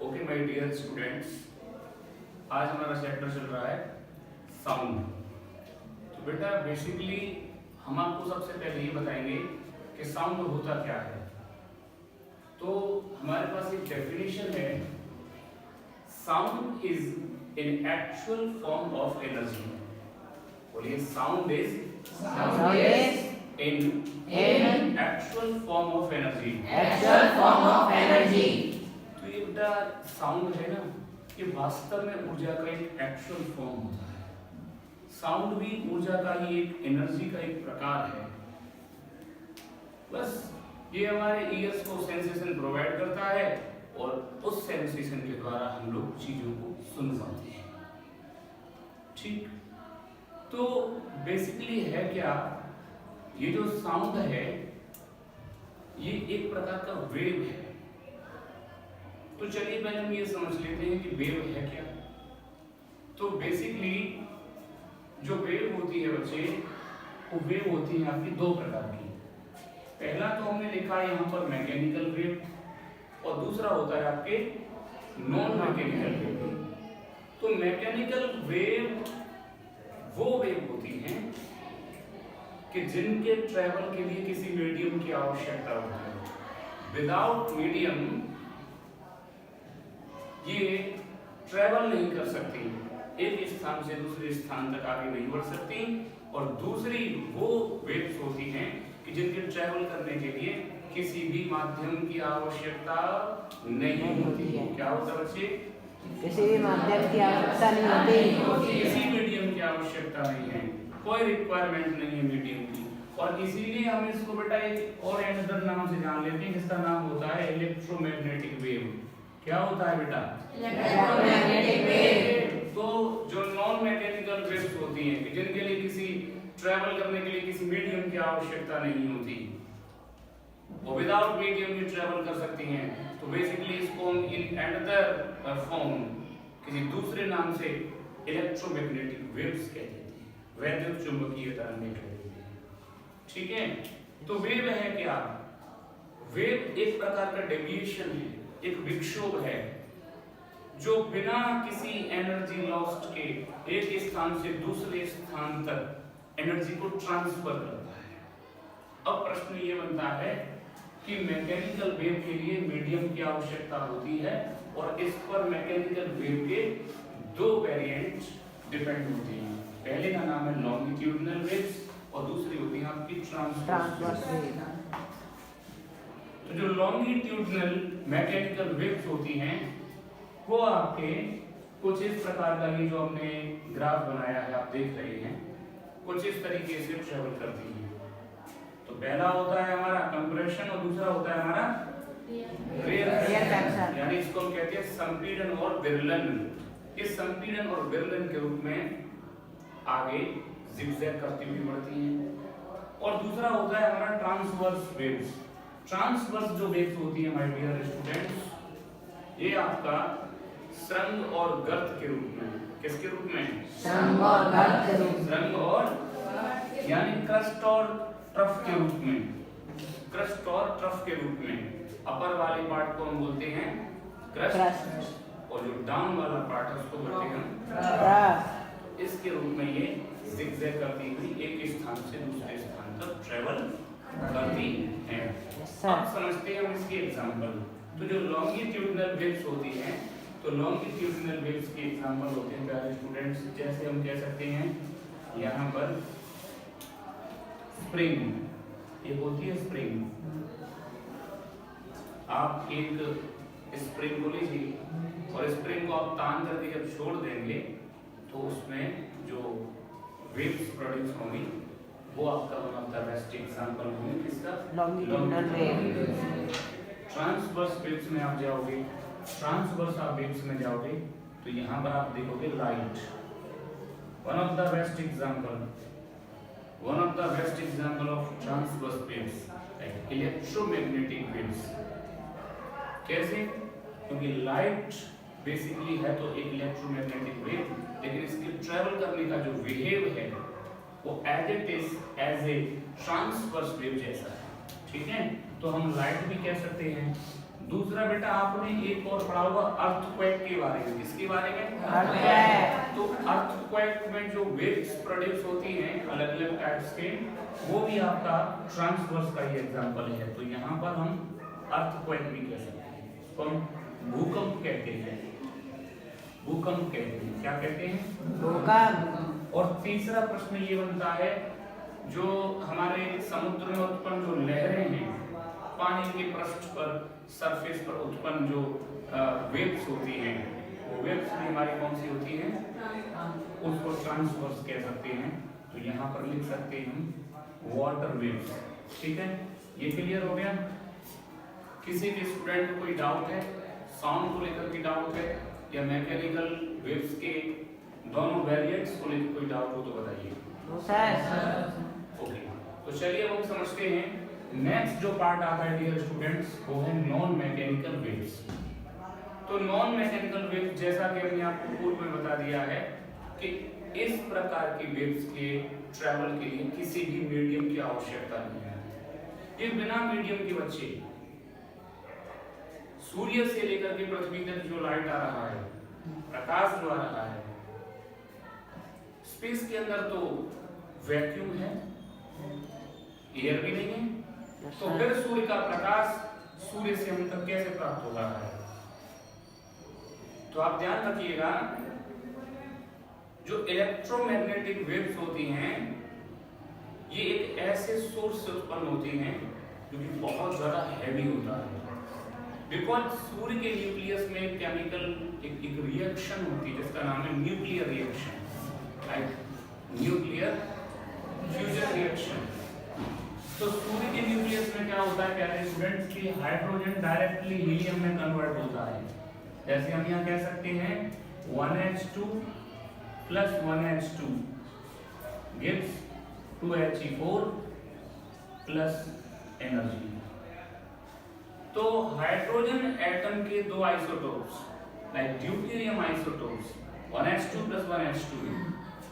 Okay my dear students, आज हमारा chapter चल रहा है साउंड। तो बेटा बेसिकली हम आपको सबसे पहले ये बताएंगे कि साउंड होता क्या है। तो हमारे पास एक डेफिनेशन है, sound is an actual form of energy. बोलिए, sound is an actual form of energy. तो ये बेटा साउंड है ना, ये वास्तव में ऊर्जा का एक एक्चुअल फॉर्म होता है। साउंड भी ऊर्जा का ही एक एनर्जी का एक प्रकार है। बस ये हमारे ईयर्स को सेंसेशन प्रोवाइड करता है और उस सेंसेशन के द्वारा हम लोग चीजों को सुन पाते हैं। ठीक, तो बेसिकली है क्या, ये जो साउंड है ये एक प्रकार का वेव है। तो चलिए पहले हम ये समझ लेते हैं कि वेव है क्या। तो बेसिकली जो वेव होती है बच्चे, वो वेव होती है आपकी दो प्रकार की। पहला तो हमने लिखा है यहाँ पर मैकेनिकल वेव और दूसरा होता है आपके नॉन मैकेनिकल वेव। तो मैकेनिकल वेव वो वेव होती हैं कि जिनके ट्रेवल के लिए किसी मीडियम की आवश्यकता होती है। विदाउट मीडियम ये ट्रेवल नहीं कर सकती, एक स्थान से दूसरे स्थान तक आगे नहीं बढ़ सकती। और दूसरी वो वेव्स होती हैं कि जिनके ट्रेवल करने के लिए किसी भी माध्यम की आवश्यकता नहीं होती है। क्या होता है बच्चे? किसी भी माध्यम की आवश्यकता नहीं होती, किसी मीडियम की आवश्यकता नहीं है, कोई रिक्वायरमेंट नहीं है मीडियम की। और इसीलिए हम इसको बेटा एक और अनदर नाम से जान लेते हैं, जिसका नाम होता है इलेक्ट्रोमैग्नेटिक वेव। क्या होता है बेटा? Electromagnetic wave. तो जो नॉन मैकेनिकल वेव्स होती हैं कि जिनके लिए किसी ट्रैवल करने के लिए किसी मीडियम की आवश्यकता नहीं होती, वो विदाउट मीडियम भी ट्रैवल कर सकती हैं। तो बेसिकली इसको हम इन अनदर फॉर्म किसी दूसरे नाम से इलेक्ट्रोमैग्नेटिक वेव्स कहते हैं, वैद्युत चुंबकीय तरंगें कहते हैं। ठीक है, तो वेव है क्या? वेव एक प्रकार का डेविएशन है, एक विक्षोभ है जो बिना किसी एनर्जी लॉस्ट के एक स्थान से दूसरे स्थान तक एनर्जी को ट्रांसफर करता है। अब प्रश्न ये बनता है कि मैकेनिकल वेव के लिए मीडियम की आवश्यकता होती है और इस पर मैकेनिकल वेव के दो वेरिएंट डिपेंड होती हैं। पहले का नाम है लॉन्गिट्यूडिनल वेव्स और दूसरी होती है आपकी ट्रांसवर्स वेव। तो जो लॉन्गिट्यूडिनल मैकेनिकल वेव्स होती हैं वो आपके कुछ इस प्रकार का, ये जो हमने ग्राफ बनाया है आप देख रहे हैं, कुछ इस तरीके से ट्रेवल करती हैं। तो पहला होता है हमारा कंप्रेशन और दूसरा होता है हमारा रेयरफैक्शन, यानी इसको हम कहते हैं संपीड़न और विरलन। इस संपीड़न और विरलन के रूप में आगे जिगजैग करती हुई बढ़ती हैं। और दूसरा होता है हमारा ट्रांसवर्स वेव्स। ट्रांसवर्स जो वेव्स होती है माय डियर स्टूडेंट्स, ये आपका श्रृंग और गर्त के रूप में, किसके रूप में? श्रृंग और गर्त के रूप में, श्रृंग और यानी क्रस्ट और ट्रफ के रूप में, क्रस्ट और ट्रफ के रूप में। अपर वाले पार्ट को हम बोलते हैं क्रस्ट और जो डाउन वाला पार्ट है उसको बोलते हैं ट्रफ। इसके रूप में ये जिगजैग करती हुई एक स्थान से दूसरे स्थान तक ट्रेवल करती है। अब समझते हैं हम इसके एग्जांपल। तो जो लॉन्गिट्यूडिनल वेव्स होती हैं, तो लॉन्गिट्यूडिनल वेव्स के एग्जांपल होते हैं प्यारे स्टूडेंट्स, जैसे हम कह सकते हैं यहाँ पर स्प्रिंग, ये होती है स्प्रिंग। आप एक स्प्रिंग को लीजिए और स्प्रिंग को आप तान करके जब छोड़ देंगे तो उसमें जो वेव्स प्रोड्यूस होंगी वो आपका one of the best example होंगे किसका? Longitudinal wave. ट्रांसवर्स वेव्स में आप जाओगे, ट्रांसवर्स आप वेव्स में जाओगे तो यहाँ पर आप देखोगे light. One of the best example, one of the best example of transverse waves electromagnetic waves. कैसे? क्योंकि लाइट बेसिकली है तो एक इलेक्ट्रोमैग्नेटिक वेव, लेकिन इसके ट्रेवल करने का जो बिहेव है वो as it is a transverse wave जैसा है। ठीक है, तो हम लाइट भी कह सकते हैं, दूसरा बेटा आपने एक और पढ़ा होगा अर्थक्वेक के बारे में। किसके बारे में? अर्थक्वेक। तो अर्थक्वेक में जो वेव्स प्रोड्यूस होती हैं अलग अलग टाइप्स के, वो भी आपका ट्रांसवर्स का ही एग्जांपल है। तो यहाँ पर हम अर्थक्वेक भी कह सकते हैं, इसको हम भूकंप कहते हैं। भूकंप कहते हैं, क्या कहते हैं? भूकंप। और तीसरा प्रश्न ये बनता है, जो हमारे समुद्र में उत्पन्न जो लहरें हैं, पानी के पृष्ठ पर, सरफेस पर उत्पन्न जो वेव्स होती हैं, वो वेव्स भी हमारी कौन सी होती हैं? उसको ट्रांसवर्स कह सकते हैं। तो यहाँ पर लिख सकते हैं हम वाटर वेव्स। ठीक है, ये क्लियर हो गया? किसी भी स्टूडेंट को कोई डाउट है, साउंड को लेकर के डाउट है, या मैकेनिकल वेव्स के दोनों वेरिएंट्स को लेकर कोई डाउट हो तो बताइए। ओके, तो चलिए हम समझते हैं। नेक्स्ट जो पार्ट आता है डियर स्टूडेंट्स, वो है नॉन मैकेनिकल वेव्स। तो नॉन मैकेनिकल वेव्स, जैसा कि हमने आपको पूर्व में बता दिया है कि इस प्रकार की वेव्स के ट्रैवल के लिए किसी भी मीडियम की आवश्यकता नहीं है। ये बिना मीडियम के बच्चे सूर्य से लेकर के पृथ्वी तक जो लाइट आ रहा है, प्रकाश जो आ रहा है, स्पेस के अंदर तो वैक्यूम है, एयर भी नहीं है, तो फिर सूर्य का प्रकाश सूर्य से हम तक कैसे प्राप्त हो रहा है? तो आप ध्यान रखिएगा, जो इलेक्ट्रोमैग्नेटिक वेव्स होती हैं, ये एक ऐसे सोर्स से उत्पन्न होती हैं जो कि बहुत ज्यादा हैवी होता है। बिकॉज सूर्य के न्यूक्लियस में केमिकल एक रिएक्शन होती है जिसका नाम है nuclear reaction, right? Nuclear fusion reaction. तो सूर्य के न्यूक्लियस में क्या होता है प्यारे स्टूडेंट्स, कि हाइड्रोजन डायरेक्टली हीलियम में कन्वर्ट होता है। जैसे हम यहाँ कह सकते हैं 1H2 plus 1H2 gives 2He4 plus energy. तो हाइड्रोजन एटम के दो isotopes, like deuterium isotopes 1H2 plus 1H2,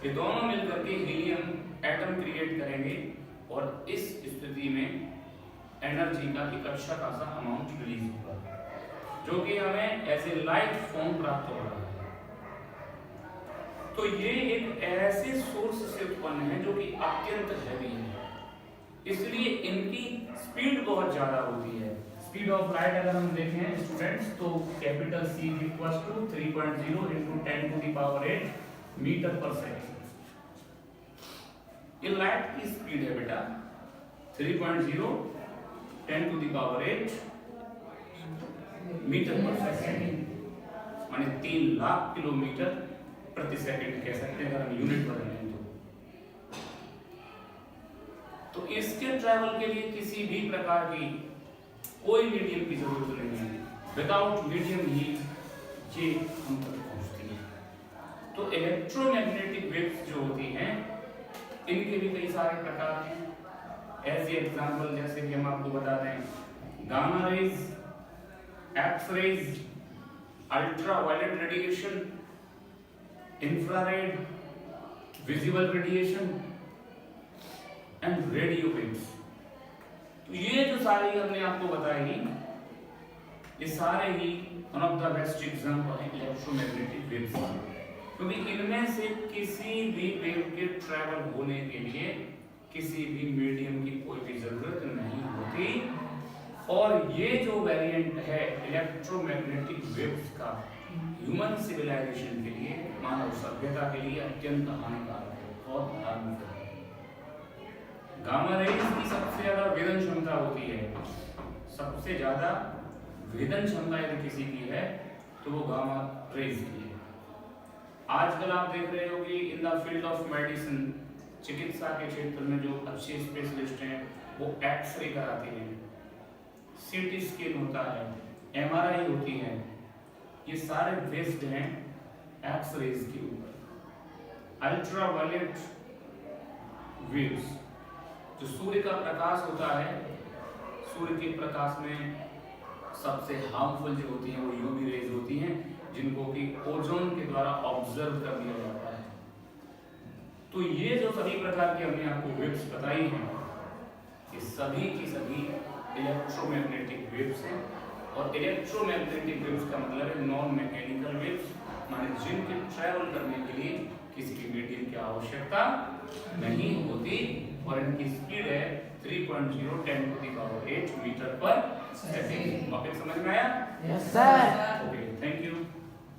ये दोनों मिलकर के हीलियम एटम क्रिएट करेंगे, और इस स्थिति में एनर्जी का एक अच्छा खासा अमाउंट रिलीज होगा, जो कि हमें ऐसे लाइट फॉर्म प्राप्त हो रहा है। तो ये एक ऐसे सोर्स से उत्पन्न है जो कि अत्यंत हैवी है, इसलिए इनकी स्पीड बहुत ज्यादा होती है। स्पीड ऑफ लाइट अगर हम देखें स्टूडेंट्स, तो capital C equals to 3.0 into 10 to the power 8 metre per second. ये लाइट की स्पीड है बेटा, 3.0 10 to the power 8 metre per second, माने 3 लाख किलोमीटर प्रति सेकंड कह सकते हैं अगर हम यूनिट बदलें तो इसके ट्रैवल के लिए किसी भी प्रकार की कोई मीडियम की जरूरत नहीं है। विदाउट मीडियम ही ये हम तक पहुंचती है। तो इलेक्ट्रोमैग्नेटिक वेव्स जो होती हैं, इनके भी कई सारे प्रकार हैं। एज एग्जांपल जैसे कि हम आपको बता दें, gamma rays, X rays, ultraviolet radiation, infrared, visible radiation and radio waves. तो ये जो सारे हमने आपको बताई, ये सारे ही one of the best example है इलेक्ट्रोमैग्नेटिक वेव्स, क्योंकि इनमें से किसी भी वेव के ट्रैवल होने के लिए किसी भी मीडियम की कोई भी जरूरत नहीं होती। और ये जो वेरिएंट है इलेक्ट्रोमैग्नेटिक वेव्स का, ह्यूमन सिविलाइजेशन के लिए, मानव सभ्यता के लिए अत्यंत हानिकारक है, बहुत हार्मफुल है। गामा रेज की सबसे ज्यादा वेदन क्षमता होती है, सबसे ज्यादा वेदन क्षमता यदि किसी की है तो वो गामा रेज की है। आजकल आप देख रहे हो कि in the field of medicine, चिकित्सा के क्षेत्र में जो अच्छे स्पेशलिस्ट हैं वो एक्सरे कराते हैं, सीटी स्कैन होता है, एमआरआई होती है, ये सारे बेस्ड हैं एक्स-रेज के ऊपर। अल्ट्रावायलेट वेव्स, जो सूर्य का प्रकाश होता है, सूर्य के प्रकाश में सबसे हार्मफुल जो होती हैं वो यूवी रेज होती हैं, जिनको कि ओजोन के द्वारा ऑब्जर्व कर लिया जाता है। तो ये जो सभी प्रकार की हमने आपको वेव्स बताई हैं, ये सभी की सभी इलेक्ट्रोमैग्नेटिक वेव्स हैं, और इलेक्ट्रोमैग्नेटिक वेव्स का मतलब है नॉन मैकेनिकल वेव्स, माने जिनके ट्रैवल करने के लिए किसी भी मीडियम की आवश्यकता नहीं होती और इनकी स्पीड है 3.0 10⁸ मीटर पर सेकंड। टॉपिक समझ में आया? Yes sir. Okay, thank you.